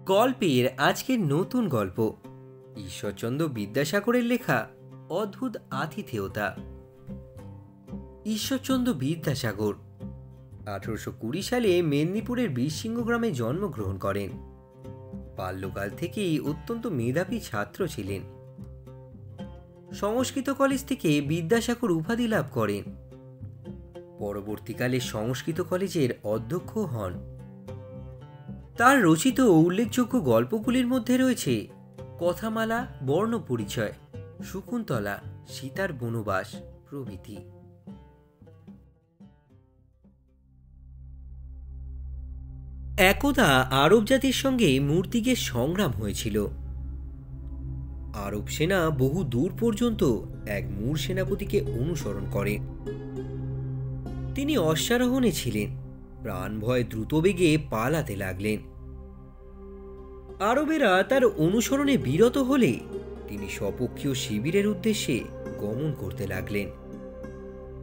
গল্পের আজকের নতুন গল্প ঈশ্বরচন্দ্র বিদ্যাসাগরের লেখা অদ্ভুত আতিথেয়তা। ঈশ্বরচন্দ্র বিদ্যাসাগর 1820 সালে মেদিনীপুরের বীরসিংহ গ্রামে জন্মগ্রহণ করেন। বাল্যকাল থেকেই অত্যন্ত মেধাবী ছাত্র ছিলেন। সংস্কৃত কলেজ থেকে বিদ্যাসাগর উপাধি লাভ করেন। পরবর্তীকালে সংস্কৃত কলেজের অধ্যক্ষ হন। তার রচিত উল্লেখযোগ্য গল্পগুলির মধ্যে রয়েছে কথামালা, বর্ণপরিচয়, শকুন্তলা, সীতার বনবাস প্রভৃতি। একদা আরব জাতির সঙ্গে মূর্তিকের সংগ্রাম হয়েছিল। আরব সেনা বহু দূর পর্যন্ত এক মূর সেনাপতিকে অনুসরণ করে। তিনি অশ্বারোহণে ছিলেন, প্রাণ ভয়ে দ্রুতবেগে পালাতে লাগলেন। আরবেরা তার অনুসরণে বিরত হলে তিনি স্বপক্ষীয় শিবিরের উদ্দেশ্যে গমন করতে লাগলেন।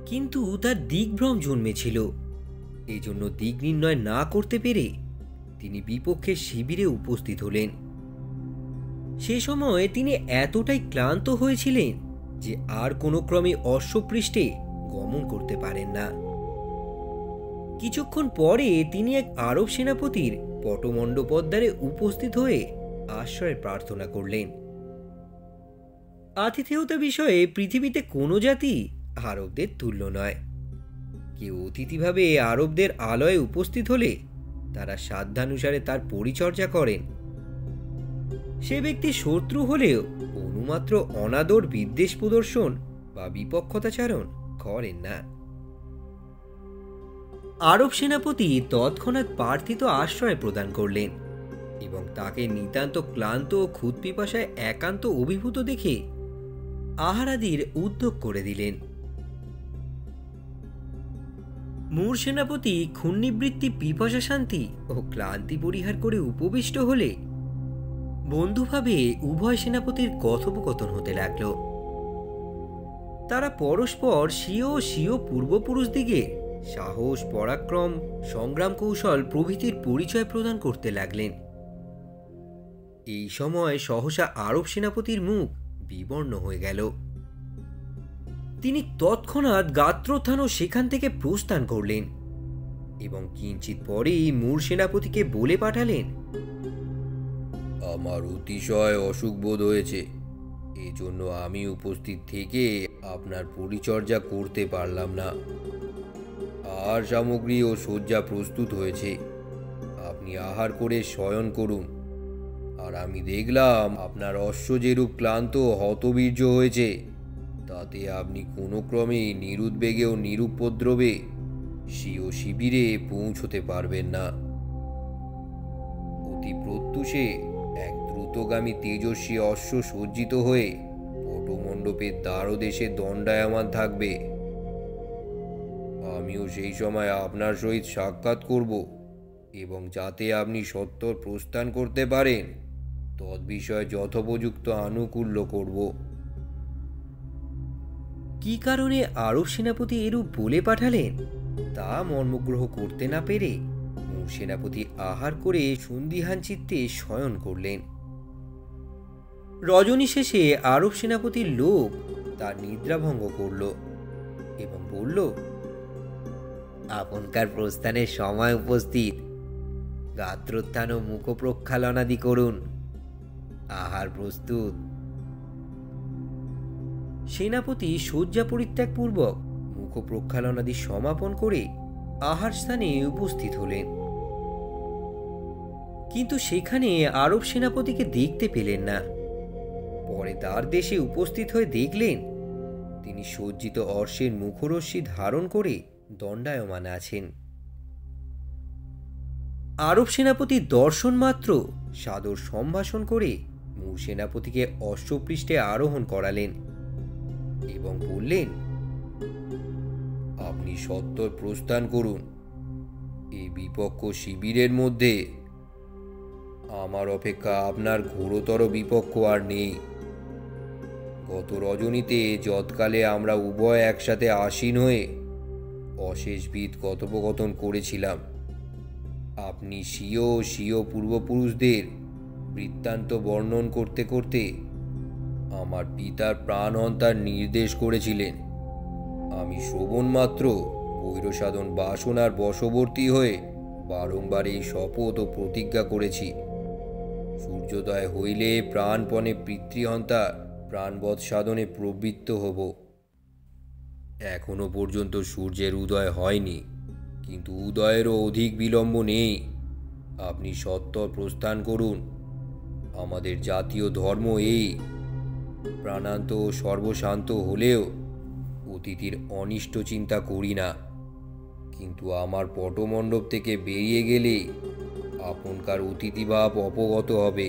কিন্তু তার দিকভ্রম জন্মেছিল। এজন্য দিক নির্ণয় না করতে পেরে তিনি বিপক্ষের শিবিরে উপস্থিত হলেন। সে সময় তিনি এতটাই ক্লান্ত হয়েছিলেন যে আর কোনো ক্রমে অশ্বপৃষ্ঠে গমন করতে পারেন না। কিছুক্ষণ পরে তিনি এক আরব সেনাপতির পটমণ্ডপদ্বারে উপস্থিত হয়ে আশ্রয় প্রার্থনা করলেন। আতিথেয়তা বিষয়ে পৃথিবীতে কোনো জাতি আরবদের তুল্য নয়। কেউ অতিথিভাবে আরবদের আলয়ে উপস্থিত হলে তারা সাধ্যানুসারে তার পরিচর্যা করেন। সে ব্যক্তি শত্রু হলেও অনুমাত্র অনাদর, বিদ্বেষ প্রদর্শন বা বিপক্ষতাচারণ করেন না। আরব সেনাপতি তৎক্ষণাৎ প্রার্থিত আশ্রয় প্রদান করলেন এবং তাকে নিতান্ত ক্লান্ত ও ক্ষুৎপিপাসায় একান্ত অভিভূত দেখে আহারাদির উদ্যোগ করে দিলেন। মূর সেনাপতি ক্ষুণ্ণিবৃত্তি, পিপাসা শান্তি ও ক্লান্তি পরিহার করে উপবিষ্ট হলে বন্ধুভাবে উভয় সেনাপতির কথোপকথন হতে লাগল। তারা পরস্পর স্বীয় স্বীয় পূর্বপুরুষদিগের সাহস, পরাক্রম, সংগ্রাম কৌশল প্রভৃতির পরিচয় প্রদান করতে লাগলেন। এই সময় সহসা আরব সেনাপতির মুখ বিবর্ণ হয়ে গেল। তিনি তৎক্ষণাৎ গাত্রোত্থান ও সেখান থেকে প্রস্থান করলেন এবং কিঞ্চিত পরেই মূর সেনাপতিকে বলে পাঠালেন, আমার অতিশয় অসুখ বোধ হয়েছে, এজন্য আমি উপস্থিত থেকে আপনার পরিচর্যা করতে পারলাম না। আহার সামগ্রী ও শয্যা প্রস্তুত হয়েছে, আপনি আহার করে শয়ন করুন। আর আমি দেখলাম আপনার অশ্ব যেরূপ ক্লান্ত হতবীর্য হয়েছে, তাতে আপনি কোনো ক্রমে নিরুদ্বেগে ও নিরুপদ্রবে স্বীয় শিবিরে পৌঁছতে পারবেন না। অতি প্রত্যুষে এক দ্রুতগামী তেজস্বী অশ্ব সজ্জিত হয়ে পটমণ্ডপের দ্বারদেশে দণ্ডায়মান থাকবে। আমিও সেই সময় আপনার সহিত সাক্ষাৎ করব এবং যাতে আপনি সত্বর প্রস্থান করতে পারেন তদ্বিষয়ে যথোপযুক্ত আনুকূল্য করব। কি কারণে আরব সেনাপতি এরূপ বলে পাঠালেন তা মর্মগ্রহ করতে না পেরে মূর সেনাপতি আহার করে সন্দিহান চিত্তে শয়ন করলেন। রজনী শেষে আরব সেনাপতির লোক তার নিদ্রাভঙ্গ করল এবং বলল, আপনকার প্রস্থানের সময় উপস্থিত, গাত্রোত্থান ও মুখ প্রক্ষালনাদি করুন, আহার প্রস্তুত। সেনাপতি শয্যা পরিত্যাগপূর্বক মুখ প্রক্ষালনাদি সমাপন করে আহার স্থানে উপস্থিত হলেন। কিন্তু সেখানে আরব সেনাপতিকে দেখতে পেলেন না। পরে দ্বার দেশে উপস্থিত হয়ে দেখলেন তিনি সজ্জিত অশ্বের মুখরশ্মি ধারণ করে দণ্ডায়মান আছেন। আরব সেনাপতির দর্শন মাত্র সাদর সম্ভাষণ করে মূর সেনাপতিকে অশ্বপৃষ্ঠে আরোহণ করালেন এবং বললেন, আপনি সত্বর প্রস্থান করুন। এই বিপক্ষ শিবিরের মধ্যে আমার অপেক্ষা আপনার ঘোরতর বিপক্ষ আর নেই। গত রজনীতে যৎকালে আমরা উভয় একসাথে আসীন হয়ে অশেষবিধ কথোপকথন করেছিলাম, আপনি স্বীয় স্বীয় পূর্বপুরুষদের বৃত্তান্ত বর্ণন করতে করতে আমার পিতার প্রাণহন্তার নির্দেশ করেছিলেন। আমি শ্রবণ মাত্র বৈরসাধন বাসনার বশবর্তী হয়ে বারংবার এই শপথ ও প্রতিজ্ঞা করেছি, সূর্যোদয় হইলে প্রাণপণে পিতৃহন্তা প্রাণবধ সাধনে প্রবৃত্ত হব। এখনো পর্যন্ত সূর্যের উদয় হয়নি, কিন্তু উদয়েরও অধিক বিলম্ব নেই। আপনি সত্বর প্রস্থান করুন। আমাদের জাতীয় ধর্ম এই, প্রাণান্ত ও সর্বশান্ত হলেও অতিথির অনিষ্ট চিন্তা করি না। কিন্তু আমার পটমণ্ডপ থেকে বেরিয়ে গেলে আপনকার অতিথিভাব অপগত হবে,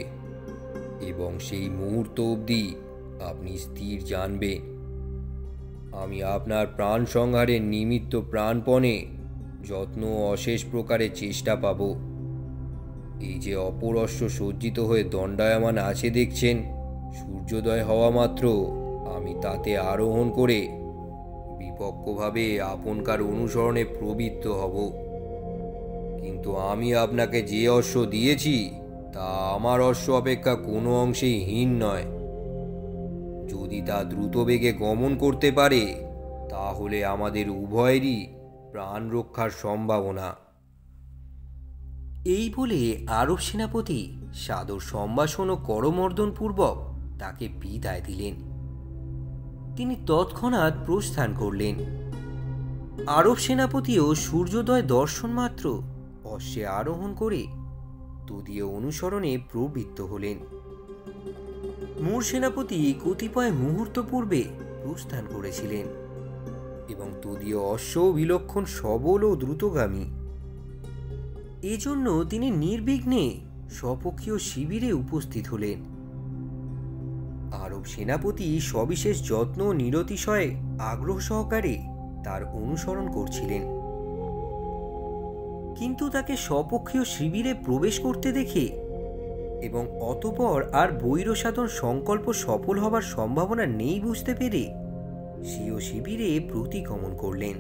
এবং সেই মুহূর্ত অবধি আপনি স্থির জানবেন আমি আপনার প্রাণ সংহারের নিমিত্ত প্রাণপণে যত্ন ও অশেষ প্রকারে চেষ্টা পাব। এই যে অপরশ্ব সজ্জিত হয়ে দণ্ডায়মান আছে দেখছেন, সূর্যোদয় হওয়া মাত্র আমি তাতে আরোহণ করে বিপক্ষভাবে আপনকার অনুসরণে প্রবৃত্ত হব। কিন্তু আমি আপনাকে যে অশ্ব দিয়েছি তা আমার অশ্ব অপেক্ষা কোনো অংশেই হীন নয়। যদি তা দ্রুত বেগে গমন করতে পারে, তাহলে আমাদের উভয়েরই প্রাণ রক্ষার সম্ভাবনা। এই বলে আরব সেনাপতি সাদর সম্ভাষণ ও করমর্দনপূর্বক তাকে বিদায় দিলেন। তিনি তৎক্ষণাৎ প্রস্থান করলেন। আরব সেনাপতিও সূর্যোদয় দর্শন মাত্র অশ্বে আরোহণ করে তদীয় অনুসরণে প্রবৃত্ত হলেন। মূর সেনাপতি কতিপয় মুহূর্ত পূর্বে প্রস্থান করেছিলেন, এবং তদীয় অশ্ব বিলক্ষণ সবল ও দ্রুতগামী। এজন্য তিনি নির্বিঘ্নে স্বপক্ষীয় শিবিরে উপস্থিত হলেন। আরব সেনাপতি সবিশেষ যত্ন ও নিরতিশয় আগ্রহ সহকারে তার অনুসরণ করছিলেন। কিন্তু তাকে স্বপক্ষীয় শিবিরে প্রবেশ করতে দেখে এবং অতঃপর আর বৈরসাধন সংকল্প সফল হবার সম্ভাবনা নেই বুঝতে পেরে স্বীয় শিবিরে প্রতিগমন করলেন।